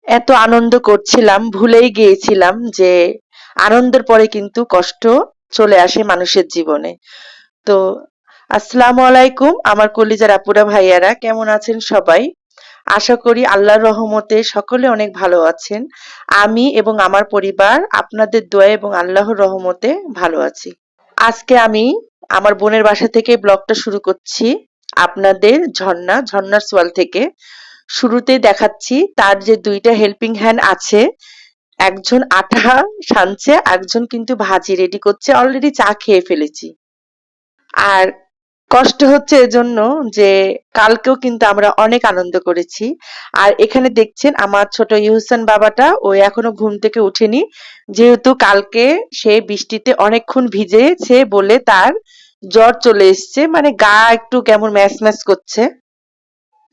এত আনন্দ করছিলাম ভুলেই গিয়েছিলাম যে আনন্দের পরে কিন্তু কষ্ট চলে আসে মানুষের জীবনে। তো আসসালামু আলাইকুম আমার কলিজার আপুরা ভাইয়ারা, কেমন আছেন সবাই? আশা করি আল্লাহর রহমতে সকলে অনেক ভালো আছেন। আমি এবং আমার পরিবার আপনাদের দোয়া এবং আল্লাহর রহমতে ভালো আছি। আজকে আমি আমার বোনের বাসা থেকে ব্লগটা শুরু করছি, আপনাদের ঝর্ণার সোয়াল থেকে। শুরুতেই দেখাচ্ছি তার যে দুইটা হেল্পিং হ্যান্ড আছে, একজন আটা সানছে, একজন কিন্তু ভাজি রেডি করছে। অলরেডি চা খেয়ে ফেলেছি। আর কষ্ট হচ্ছে এজন্য যে কালকেও কিন্তু আমরা অনেক আনন্দ করেছি। আর এখানে দেখছেন আমার ছোট ইহসান বাবাটা, ও এখনো ঘুম থেকে উঠেনি, যেহেতু কালকে সে বৃষ্টিতে অনেকক্ষণ ভিজেছে বলে তার জ্বর চলে এসছে, মানে গা একটু কেমন ম্যাচ ম্যাচ করছে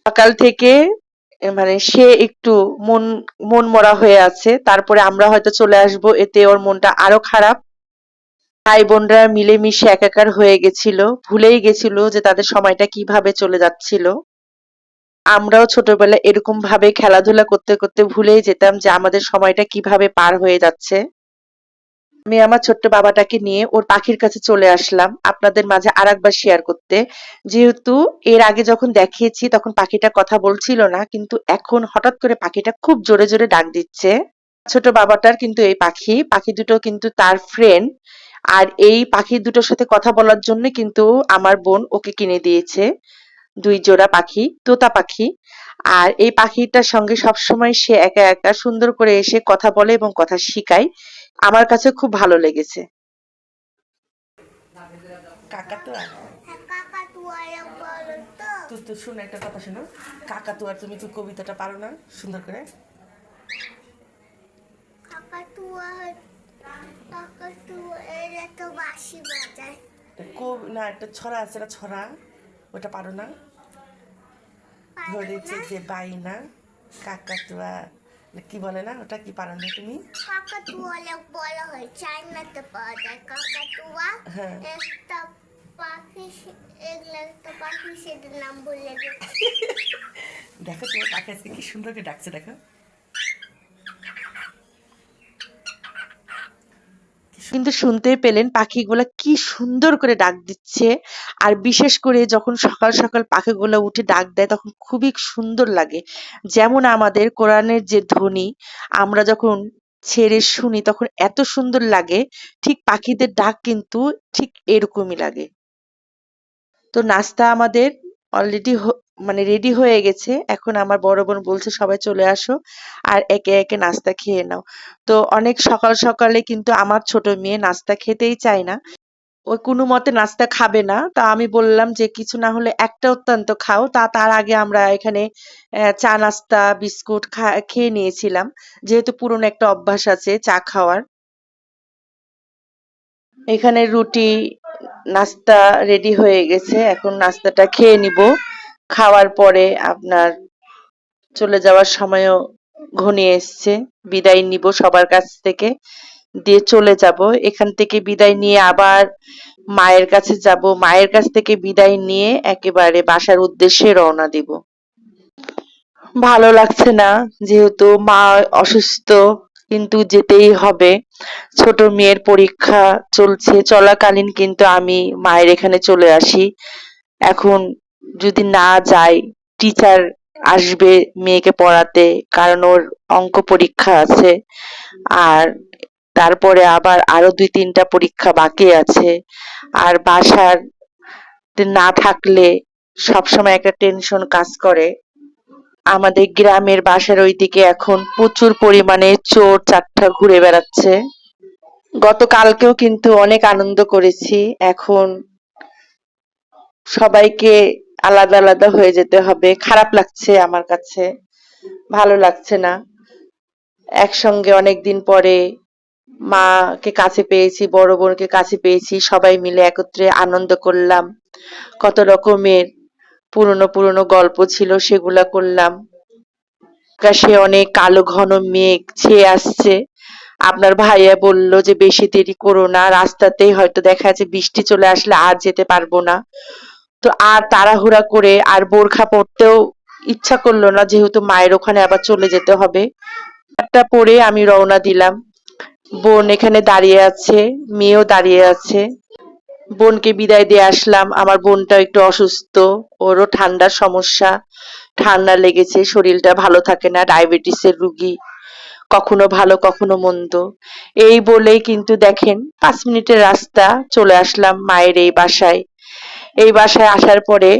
সকাল থেকে। মানে সে একটু মন মন মরা হয়ে আছে, তারপরে আমরা হয়তো চলে আসব, এতে ওর মনটা আরো খারাপ। ভাই বোনরা মিলেমিশে একাকার হয়ে গেছিল, ভুলেই গেছিল যে তাদের সময়টা কিভাবে চলে যাচ্ছিল। আমরাও ছোটবেলায় এরকম ভাবে খেলাধুলা করতে করতে ভুলেই যেতাম যে আমাদের সময়টা কিভাবে পার হয়ে যাচ্ছে। আমি আমার ছোট্ট বাবাটাকে নিয়ে ওর পাখির কাছে চলে আসলাম আপনাদের মাঝে আরেকবার শেয়ার করতে। যেহেতু এর আগে যখন দেখিয়েছি তখন পাখিটা কথা বলছিল না, কিন্তু এখন হঠাৎ করে পাখিটা খুব জোরে জোরে ডাক দিচ্ছে। ছোট বাবাটার কিন্তু এই পাখি পাখি দুটো কিন্তু তার ফ্রেন্ড। আর এই পাখি দুটোর সাথে কথা বলার জন্য কিন্তু আমার বোন ওকে কিনে দিয়েছে দুই জোড়া পাখি, তোতা পাখি। আর এই পাখিটার সঙ্গে সবসময় সে একা একা সুন্দর করে এসে কথা বলে এবং কথা শিখায়। আমার কাছে খুব ভালো লেগেছে। কাকাতুয়া, তুই তো শুনে একটা কথা শোনো। কাকাতুয়া, তুমি তো কবিতাটা পারো না সুন্দর করে? কাকাতুয়া কাকাতুয়া এরা তো বাঁশি বাজায়। না, একটা ছড়া আছে না, ছড়া ওটা পারো না? ধরেছে যে বাইনা কাকাতুয়া, কি বলে না ওটা, কি পারো না তুমি? কাকাতুয়া বলা হয়, চাইনাতে পাওয়া যায় কাকাতুয়া। হ্যাঁ, একটা পাখি, এগুলা একটা পাখি, সেটার নাম বলে দেখো তোমার পাখি আজকে কি সুন্দর করে ডাকছে, দেখো। কিন্তু শুনতেই পেলেন পাখিগুলা কি সুন্দর করে ডাক দিচ্ছে। আর বিশেষ করে যখন সকাল সকাল পাখিগুলো উঠে ডাক দেয় তখন খুবই সুন্দর লাগে। যেমন আমাদের কোরআনের যে ধ্বনি আমরা যখন ছেড়ে শুনি তখন এত সুন্দর লাগে, ঠিক পাখিদের ডাক কিন্তু ঠিক এরকমই লাগে। তো নাস্তা আমাদের অলরেডি মানে রেডি হয়ে গেছে। এখন আমার বড় বোন বলছে সবাই চলে আসো আর একে একে নাস্তা খেয়ে নাও। তো অনেক সকাল সকালে কিন্তু আমার ছোট মেয়ে নাস্তা খেতেই চায় না, ও কোনো মতে নাস্তা খাবে না। তা আমি বললাম যে কিছু না হলে একটা অত্যন্ত খাও। তার আগে আমরা এখানে চা নাস্তা বিস্কুট খেয়ে নিয়েছিলাম, যেহেতু পুরনো একটা অভ্যাস আছে চা খাওয়ার। এখানে রুটি নাস্তা রেডি হয়ে গেছে, এখন নাস্তাটা খেয়ে নিব। খাওয়ার পরে আপনার চলে যাওয়ার সময়ও ঘনিয়ে এসছে, বিদায় নিব সবার কাছ থেকে, দিয়ে চলে যাব। এখান থেকে বিদায় নিয়ে আবার মায়ের কাছে যাব, মায়ের কাছ থেকে বিদায় নিয়ে একেবারে বাসার উদ্দেশ্যে রওনা দিব। ভালো লাগছে না, যেহেতু মা অসুস্থ, কিন্তু যেতেই হবে। ছোট মেয়ের পরীক্ষা চলছে, চলাকালীন কিন্তু আমি মায়ের এখানে চলে আসি। এখন যদি না যাই, টিচার আসবে মেয়েকে পড়াতে, কারণ ওর অঙ্ক পরীক্ষা আছে। আর তারপরে আবার আরো ২-৩টা পরীক্ষা বাকি আছে। আর বাসার না থাকলে সবসময় একটা টেনশন কাজ করে। আমাদের গ্রামের বাসার ওইদিকে এখন প্রচুর পরিমাণে চোর চাট্টা ঘুরে বেড়াচ্ছে। গতকালকেও কিন্তু অনেক আনন্দ করেছি। এখন সবাইকে আলাদা আলাদা হয়ে যেতে হবে, খারাপ লাগছে আমার কাছে, ভালো লাগছে না। একসঙ্গে অনেকদিন পরে মাকে কাছে পেয়েছি, বড় বোনকে কাছে পেয়েছি, সবাই মিলে একত্রে আনন্দ করলাম। কত রকমের পুরনো পুরনো গল্প ছিল সেগুলা করলাম। আকাশে অনেক কালো ঘন মেঘ ছেয়ে আসছে। আপনার ভাইয়া বলল যে বেশি দেরি করো না, রাস্তাতেই হয়তো দেখা যাচ্ছে বৃষ্টি চলে আসলে আর যেতে পারবো না। তো আর তাড়াহুড়া করে আর বোরখা পরতেও ইচ্ছা করলো না, যেহেতু মায়ের ওখানে আবার চলে যেতে হবে। একটা পরে আমি রওনা দিলাম। বোন এখানে দাঁড়িয়ে আছে, মেয়েও দাঁড়িয়ে আছে। বোনকে বিদায় দিয়ে আসলাম। আমার বোনটা একটু অসুস্থ, ওরও ঠান্ডার সমস্যা, ঠান্ডা লেগেছে, শরীরটা ভালো থাকে না, ডায়াবেটিসের রুগী, কখনো ভালো কখনো মন্দ। এই বলেই কিন্তু দেখেন 5 মিনিটের রাস্তা, চলে আসলাম মায়ের এই বাসায়। এই বাসায় আসার পরে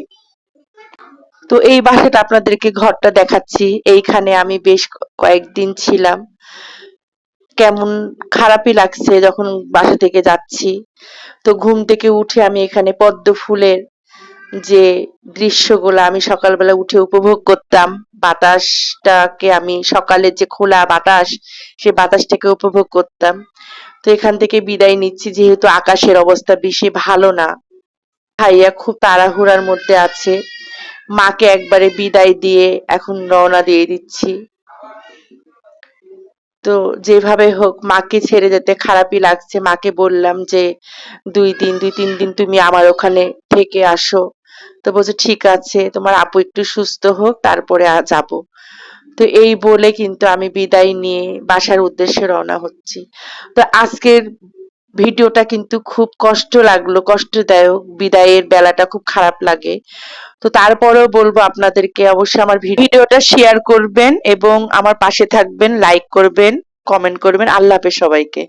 তো এই বাসাটা আপনাদেরকে ঘরটা দেখাচ্ছি। এইখানে আমি বেশ কয়েকদিন ছিলাম। কেমন খারাপই লাগছে যখন বাসা থেকে যাচ্ছি। তো ঘুম থেকে উঠে আমি এখানে পদ্ম ফুলের যে দৃশ্যগুলো আমি সকালবেলা উঠে উপভোগ করতাম, বাতাসটাকে আমি সকালের যে খোলা বাতাস, সে বাতাসটাকে উপভোগ করতাম। তো এখান থেকে বিদায় নিচ্ছি, যেহেতু আকাশের অবস্থা বেশি ভালো না। ভাইয়া খুব তাড়াহুড়ার মধ্যে আছে। মাকে একবারে বিদায় দিয়ে এখন রওনা দিয়ে দিচ্ছি। তো যেভাবে হোক মাকে ছেড়ে যেতে খারাপই লাগছে। মাকে বললাম যে 2-3 দিন তুমি আমার ওখানে থেকে আসো। তো বলছে ঠিক আছে, তোমার আপু একটু সুস্থ হোক তারপরে যাবো। তো এই বলে কিন্তু আমি বিদায় নিয়ে বাসার উদ্দেশ্যে রওনা হচ্ছি। তো আজকের ভিডিওটা কিন্তু খুব কষ্ট লাগলো, কষ্টদায়ক। বিদায়ের বেলাটা খুব খারাপ লাগে। তো তারপরেও বলবো আপনাদেরকে অবশ্যই আমার ভিডিওটা শেয়ার করবেন এবং আমার পাশে থাকবেন, লাইক করবেন, কমেন্ট করবেন। আল্লাহ হাফেজ সবাইকে।